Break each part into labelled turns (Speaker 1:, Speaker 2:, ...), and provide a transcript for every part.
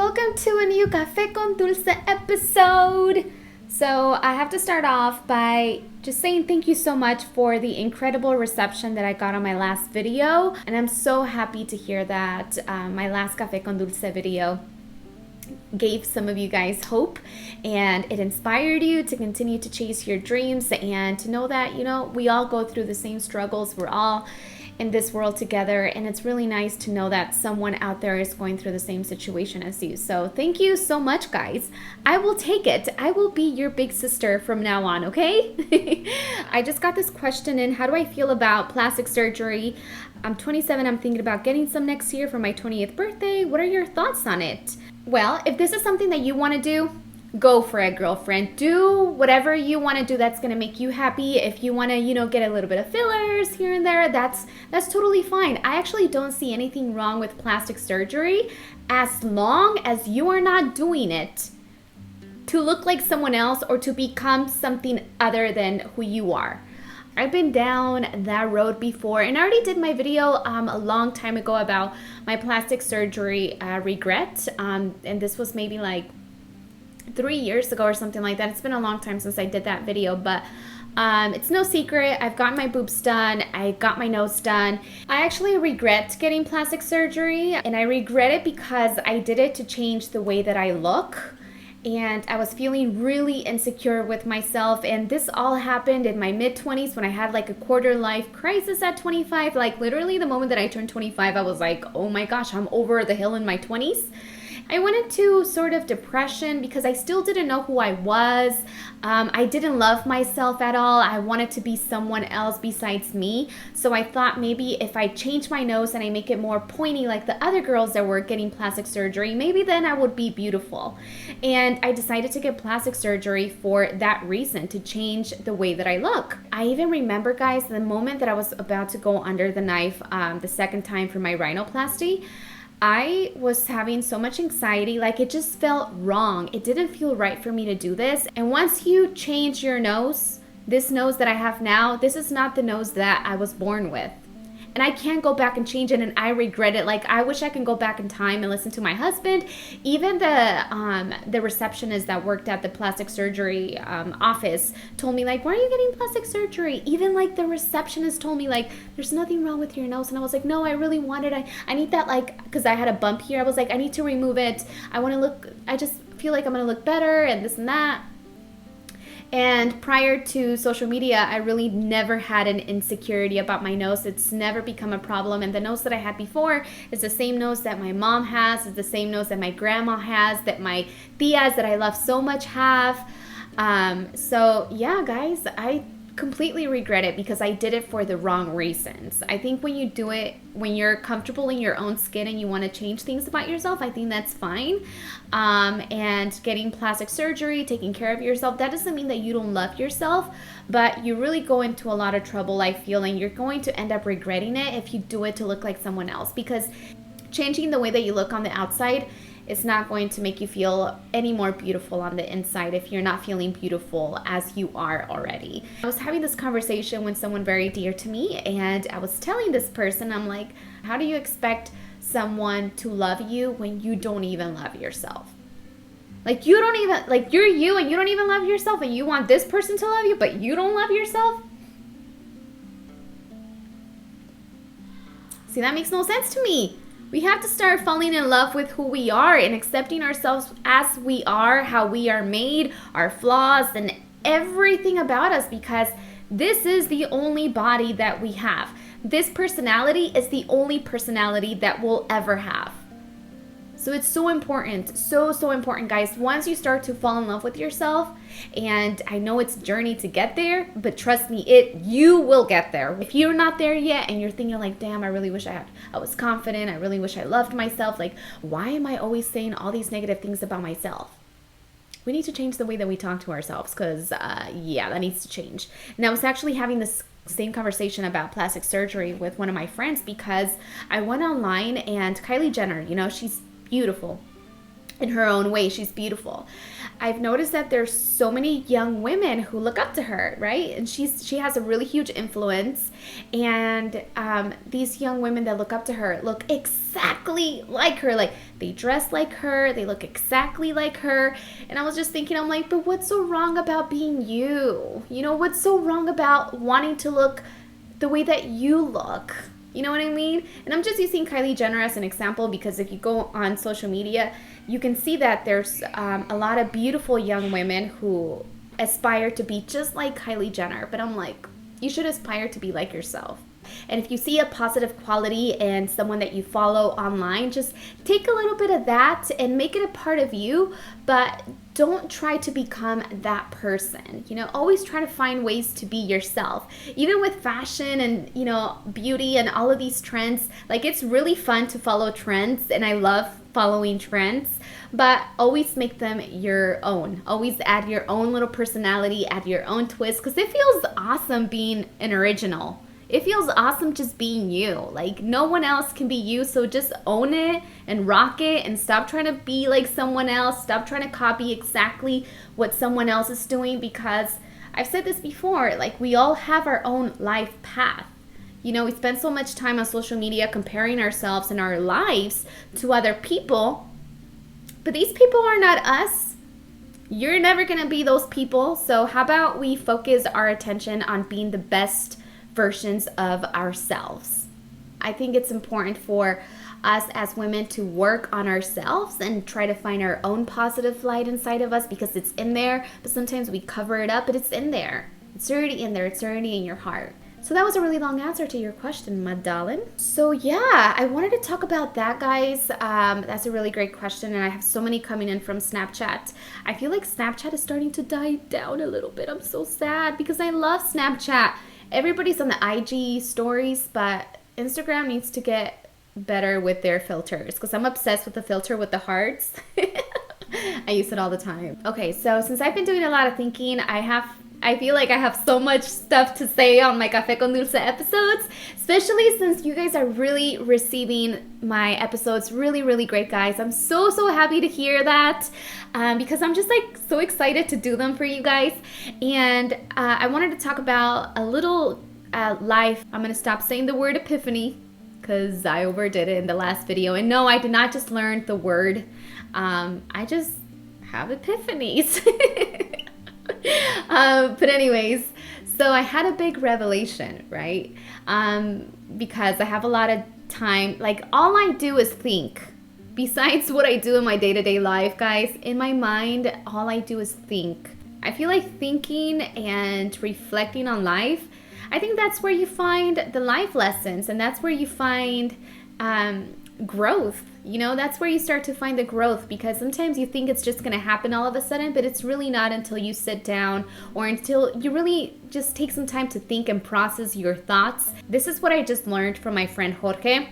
Speaker 1: welcome to a new Café con Dulce episode. So I have to start off by just saying thank you so much for the incredible reception that I got on my last video. And I'm so happy to hear that my last Café con Dulce video gave some of you guys hope and it inspired you to continue to chase your dreams and to know that, you know, we all go through the same struggles. We're all in this world together, and it's really nice to know that someone out there is going through the same situation as you. So thank you so much, guys. I will take it. I will be your big sister from now on, okay? I just got this question in. How do I feel about plastic surgery? I'm 27. I'm thinking about getting some next year for my 20th birthday. What are your thoughts on it? Well, if this is something that you want to do, go for it, girlfriend. Do whatever you want to do that's going to make you happy. If you want to, you know, get a little bit of fillers here and there, that's totally fine. I actually don't see anything wrong with plastic surgery as long as you are not doing it to look like someone else or to become something other than who you are. I've been down that road before, and I already did my video a long time ago about my plastic surgery regret, and this was maybe like 3 years ago or something like that. It's been a long time since I did that video, but it's no secret. I've gotten my boobs done. I got my nose done. I actually regret getting plastic surgery, and I regret it because I did it to change the way that I look. And I was feeling really insecure with myself. And this all happened in my mid-20s when I had like a quarter life crisis at 25. Like literally the moment that I turned 25, I was like, oh my gosh, I'm over the hill in my 20s. I went into sort of depression because I still didn't know who I was. I didn't love myself at all. I wanted to be someone else besides me. So I thought maybe if I change my nose and I make it more pointy like the other girls that were getting plastic surgery, maybe then I would be beautiful. And I decided to get plastic surgery for that reason, to change the way that I look. I even remember, guys, the moment that I was about to go under the knife the second time for my rhinoplasty, I was having so much anxiety, like it just felt wrong. It didn't feel right for me to do this. And once you change your nose, this nose that I have now, this is not the nose that I was born with. And I can't go back and change it, and I regret it. Like, I wish I can go back in time and listen to my husband. Even the receptionist that worked at the plastic surgery office told me, like, why are you getting plastic surgery? Even, like, the receptionist told me, like, there's nothing wrong with your nose. And I was like, no, I really want it. I need that, like, because I had a bump here. I was like, I need to remove it. I just feel like I'm going to look better and this and that. And prior to social media, I really never had an insecurity about my nose. It's never become a problem. And the nose that I had before is the same nose that my mom has, is the same nose that my grandma has, that my tias that I love so much have. So yeah, guys, I completely regret it because I did it for the wrong reasons. I think when you do it, when you're comfortable in your own skin and you want to change things about yourself, I think that's fine. And getting plastic surgery, taking care of yourself, that doesn't mean that you don't love yourself, but you really go into a lot of trouble, I feel, and you're going to end up regretting it if you do it to look like someone else, because changing the way that you look on the outside, it's not going to make you feel any more beautiful on the inside if you're not feeling beautiful as you are already. I was having this conversation with someone very dear to me, and I was telling this person, I'm like, how do you expect someone to love you when you don't even love yourself? Like, you don't even, like, you're you and you don't even love yourself, and you want this person to love you, but you don't love yourself? See, that makes no sense to me. We have to start falling in love with who we are and accepting ourselves as we are, how we are made, our flaws, and everything about us, because this is the only body that we have. This personality is the only personality that we'll ever have. So it's so important, so important, guys. Once you start to fall in love with yourself, and I know it's a journey to get there, but trust me, you will get there. If you're not there yet and you're thinking like, damn, I really wish I was confident, I really wish I loved myself, like, why am I always saying all these negative things about myself? We need to change the way that we talk to ourselves, because yeah, that needs to change. And I was actually having this same conversation about plastic surgery with one of my friends because I went online, and Kylie Jenner, you know, she's beautiful. in her own way. She's beautiful. I've noticed that there's so many young women who look up to her, right? And she has a really huge influence. And these young women that look up to her look exactly like her. Like, they dress like her, they look exactly like her. And I was just thinking, I'm like, but what's so wrong about being you? You know, what's so wrong about wanting to look the way that you look? You know what I mean? And I'm just using Kylie Jenner as an example because if you go on social media, you can see that there's a lot of beautiful young women who aspire to be just like Kylie Jenner. But I'm like, you should aspire to be like yourself. And if you see a positive quality in someone that you follow online, just take a little bit of that and make it a part of you, but don't try to become that person. You know, always try to find ways to be yourself. Even with fashion and, you know, beauty and all of these trends, like, it's really fun to follow trends, and I love following trends, but always make them your own. Always add your own little personality, add your own twist, because it feels awesome being an original. It feels awesome just being you. Like, no one else can be you, so just own it and rock it and stop trying to be like someone else. Stop trying to copy exactly what someone else is doing, because I've said this before, like, we all have our own life path. You know, we spend so much time on social media comparing ourselves and our lives to other people, but these people are not us. You're never going to be those people. So how about we focus our attention on being the best versions of ourselves? I think it's important for us as women to work on ourselves and try to find our own positive light inside of us, because it's in there, but sometimes we cover it up, but it's in there. It's already in there. It's already in your heart. So that was a really long answer to your question, my darling. So yeah, I wanted to talk about that, guys. That's a really great question, and I have so many coming in from Snapchat. I feel like Snapchat is starting to die down a little bit. I'm so sad because I love Snapchat. Everybody's on the IG stories, but Instagram needs to get better with their filters, because I'm obsessed with the filter with the hearts. I use it all the time. Okay, so since I've been doing a lot of thinking, I feel like I have so much stuff to say on my Café con Dulce episodes, especially since you guys are really receiving my episodes really, really great, guys. I'm so, so happy to hear that, because I'm just like so excited to do them for you guys. And I wanted to talk about a little life. I'm going to stop saying the word epiphany because I overdid it in the last video. And no, I did not just learn the word. I just have epiphanies. But anyways, so I had a big revelation, right? Because I have a lot of time. Like, all I do is think. Besides what I do in my day-to-day life, guys, in my mind, all I do is think. I feel like thinking and reflecting on life, I think that's where you find the life lessons, and that's where you find growth. You know, that's where you start to find the growth, because sometimes you think it's just going to happen all of a sudden, but it's really not until you sit down or until you really just take some time to think and process your thoughts. This is what I just learned from my friend Jorge,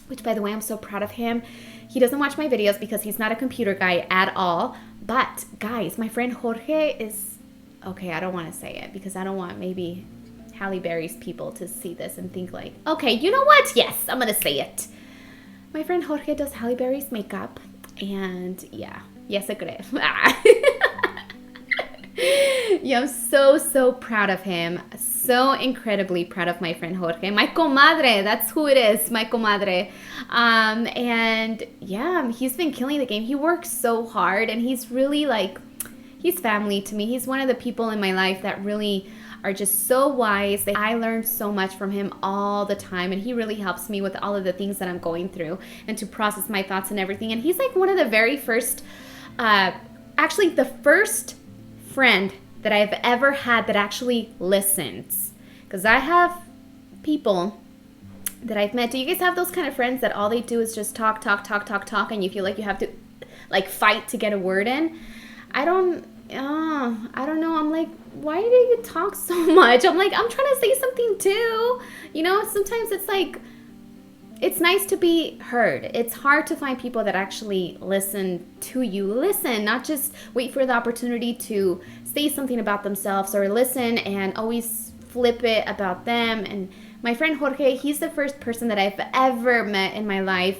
Speaker 1: which, by the way, I'm so proud of him. He doesn't watch my videos because he's not a computer guy at all. But guys, my friend Jorge is, okay, I don't want to say it because I don't want maybe Halle Berry's people to see this and think like, okay, you know what? Yes, I'm going to say it. My friend Jorge does Halle Berry's makeup, and yeah, yes, I creo. Yeah, I'm so, so proud of him. So incredibly proud of my friend Jorge. My comadre, that's who it is, my comadre. And yeah, he's been killing the game. He works so hard, and he's really like, he's family to me. He's one of the people in my life that really are just so wise. I learned so much from him all the time, and he really helps me with all of the things that I'm going through and to process my thoughts and everything. And he's like one of the very first, actually the first friend that I've ever had that actually listens. Because I have people that I've met. Do you guys have those kind of friends that all they do is just talk, and you feel like you have to like fight to get a word in? I don't know. I'm like, why do you talk so much? I'm like, I'm trying to say something too. You know, sometimes it's like, it's nice to be heard. It's hard to find people that actually listen to you. Listen, not just wait for the opportunity to say something about themselves, or listen and always flip it about them. And my friend Jorge, he's the first person that I've ever met in my life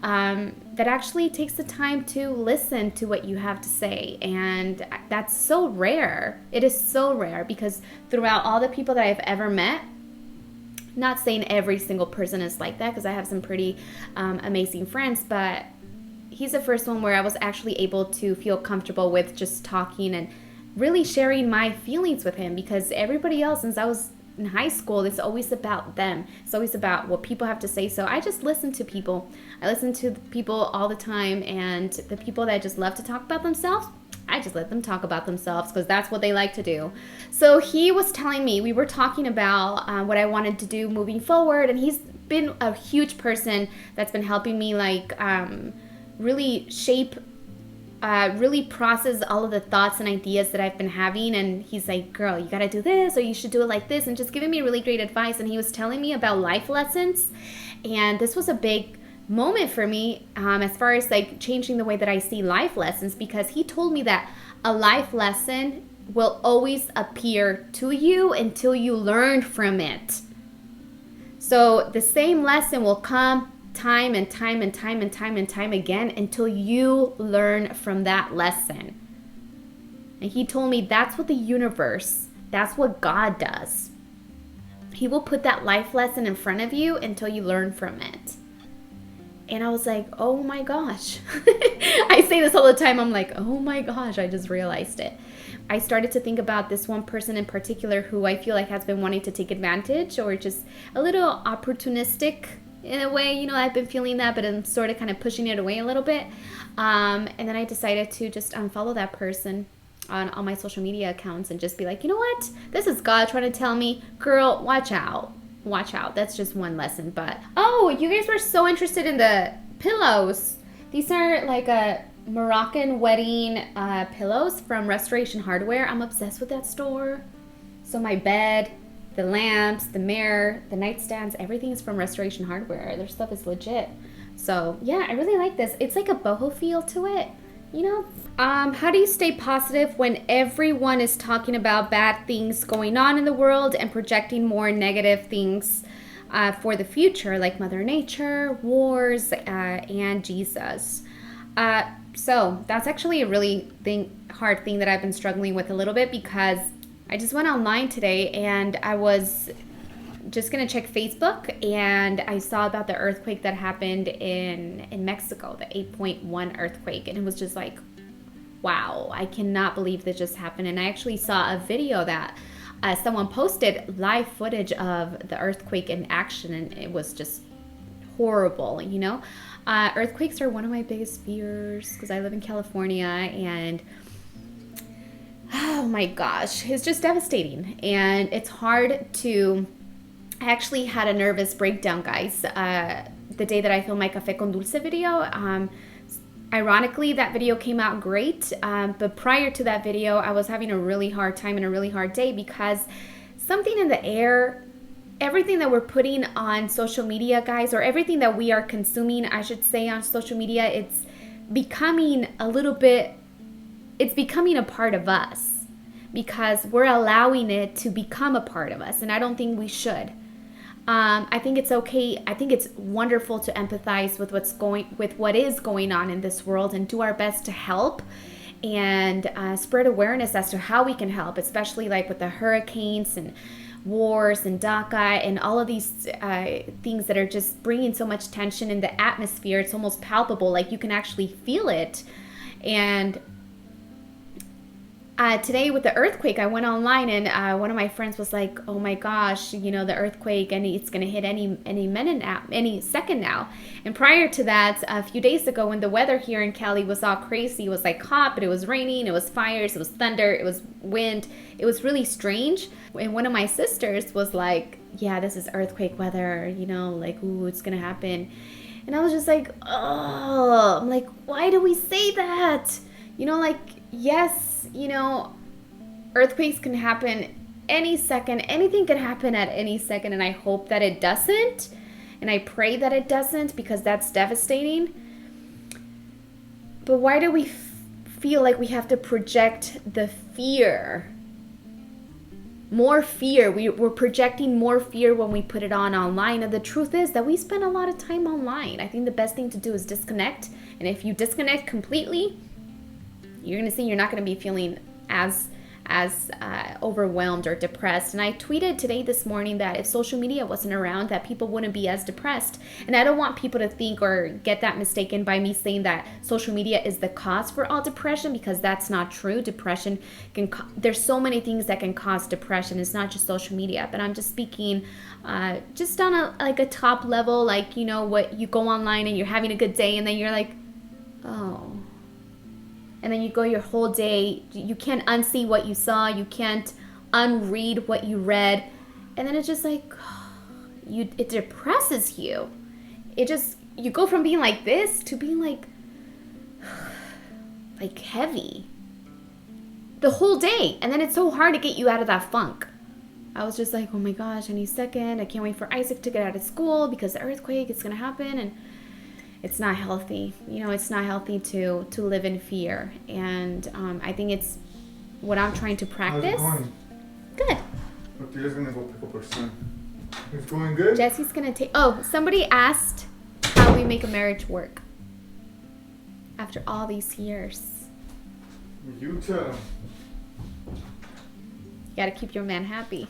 Speaker 1: that actually takes the time to listen to what you have to say. And that's so rare. It is so rare, because throughout all the people that I've ever met, not saying every single person is like that, because I have some pretty amazing friends, but he's the first one where I was actually able to feel comfortable with just talking and really sharing my feelings with him, because everybody else, since I was in high school, it's always about them. It's always about what people have to say. So I just listen to people. I listen to people all the time, and the people that just love to talk about themselves, I just let them talk about themselves, because that's what they like to do. So he was telling me, we were talking about what I wanted to do moving forward, and he's been a huge person that's been helping me really shape, really process all of the thoughts and ideas that I've been having. And he's like, girl, you gotta do this, or you should do it like this, and just giving me really great advice. And he was telling me about life lessons, and this was a big moment for me, as far as like changing the way that I see life lessons, because he told me that a life lesson will always appear to you until you learn from it. So the same lesson will come time and time and time and time and time again until you learn from that lesson. And he told me that's what the universe, that's what God does. He will put that life lesson in front of you until you learn from it. And I was like, oh my gosh. I say this all the time. I'm like, oh my gosh, I just realized it. I started to think about this one person in particular who I feel like has been wanting to take advantage, or just a little opportunistic in a way. You know, I've been feeling that, but I'm sort of kind of pushing it away a little bit. And then I decided to just unfollow that person on all my social media accounts, and just be like, you know what? This is God trying to tell me, girl, watch out. Watch out. That's just one lesson. But oh, you guys were so interested in the pillows. These are like a Moroccan wedding pillows from Restoration Hardware. I'm obsessed with that store. So my bed, the lamps, the mirror, the nightstands, everything is from Restoration Hardware. Their stuff is legit. So yeah, I really like this. It's like a boho feel to it, you know? How do you stay positive when everyone is talking about bad things going on in the world and projecting more negative things for the future, like Mother Nature, wars, and Jesus? So that's actually a really hard thing that I've been struggling with a little bit, because I just went online today and I was just going to check Facebook, and I saw about the earthquake that happened in Mexico, the 8.1 earthquake. And it was just like, wow, I cannot believe that just happened. And I actually saw a video that someone posted live footage of the earthquake in action, and it was just horrible, you know? Earthquakes are one of my biggest fears, because I live in California, and oh my gosh, it's just devastating. And it's hard to... I actually had a nervous breakdown, guys, the day that I filmed my Café con Dulce video. Ironically, that video came out great, but prior to that video, I was having a really hard time and a really hard day, because something in the air, everything that we're putting on social media, guys, or everything that we are consuming, I should say, on social media, it's becoming it's becoming a part of us, because we're allowing it to become a part of us, and I don't think we should. I think it's okay. I think it's wonderful to empathize with what is going on in this world, and do our best to help and spread awareness as to how we can help, especially like with the hurricanes and wars and DACA and all of these things that are just bringing so much tension in the atmosphere. It's almost palpable, like you can actually feel it. And today with the earthquake, I went online, and one of my friends was like, oh my gosh, you know, the earthquake, and it's going to hit any second now. And prior to that, a few days ago, when the weather here in Cali was all crazy, it was like hot, but it was raining, it was fires, it was thunder, it was wind. It was really strange. And one of my sisters was like, yeah, this is earthquake weather, you know, like, ooh, it's going to happen. And I was just like, oh, I'm like, why do we say that? You know, like, yes, you know, earthquakes can happen any second. Anything can happen at any second, and I hope that it doesn't. And I pray that it doesn't, because that's devastating. But why do we, f- feel like we have to project the fear more fear. We're projecting more fear when we put it on online. And the truth is that we spend a lot of time online. I think the best thing to do is disconnect. And if you disconnect completely, you're going to see you're not going to be feeling as overwhelmed or depressed. And I tweeted today this morning that if social media wasn't around, that people wouldn't be as depressed. And I don't want people to think or get that mistaken by me saying that social media is the cause for all depression, because that's not true. Depression there's so many things that can cause depression. It's not just social media, but I'm just speaking just on a top level, like, you know, what you go online and you're having a good day and then you're like, oh. And then you go your whole day, you can't unsee what you saw, you can't unread what you read. And then it's just like, it depresses you. You go from being like this to being like heavy the whole day. And then it's so hard to get you out of that funk. I was just like, oh my gosh, any second. I can't wait for Isaac to get out of school because the earthquake is going to happen. And it's not healthy. You know, it's not healthy to live in fear. And I think it's what I'm trying to practice.
Speaker 2: How's it going?
Speaker 1: Good.
Speaker 2: But Tina's gonna go pick up her son. It's going good?
Speaker 1: Jesse's gonna take... Oh, somebody asked how we make a marriage work after all these years.
Speaker 2: You tell him.
Speaker 1: You gotta keep your man happy.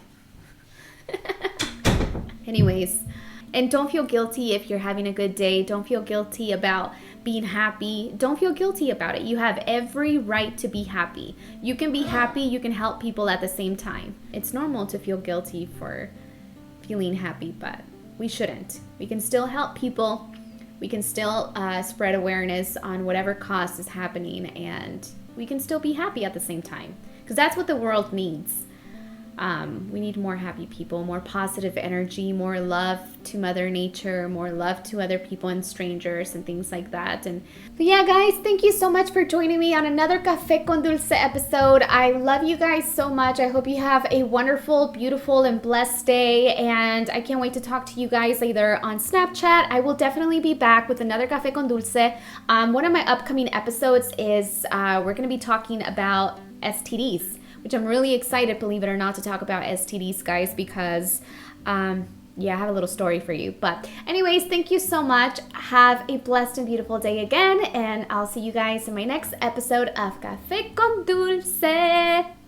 Speaker 1: Anyways... And don't feel guilty if you're having a good day. Don't feel guilty about being happy. Don't feel guilty about it. You have every right to be happy. You can be happy. You can help people at the same time. It's normal to feel guilty for feeling happy, but we shouldn't. We can still help people. We can still spread awareness on whatever cause is happening, and we can still be happy at the same time, because that's what the world needs. We need more happy people, more positive energy, more love to Mother Nature, more love to other people and strangers and things like that. But yeah, guys, thank you so much for joining me on another Café con Dulce episode. I love you guys so much. I hope you have a wonderful, beautiful, and blessed day. And I can't wait to talk to you guys either on Snapchat. I will definitely be back with another Café con Dulce. One of my upcoming episodes is we're going to be talking about STDs, which I'm really excited, believe it or not, to talk about STDs, guys, because, yeah, I have a little story for you. But anyways, thank you so much. Have a blessed and beautiful day again, and I'll see you guys in my next episode of Café con Dulce.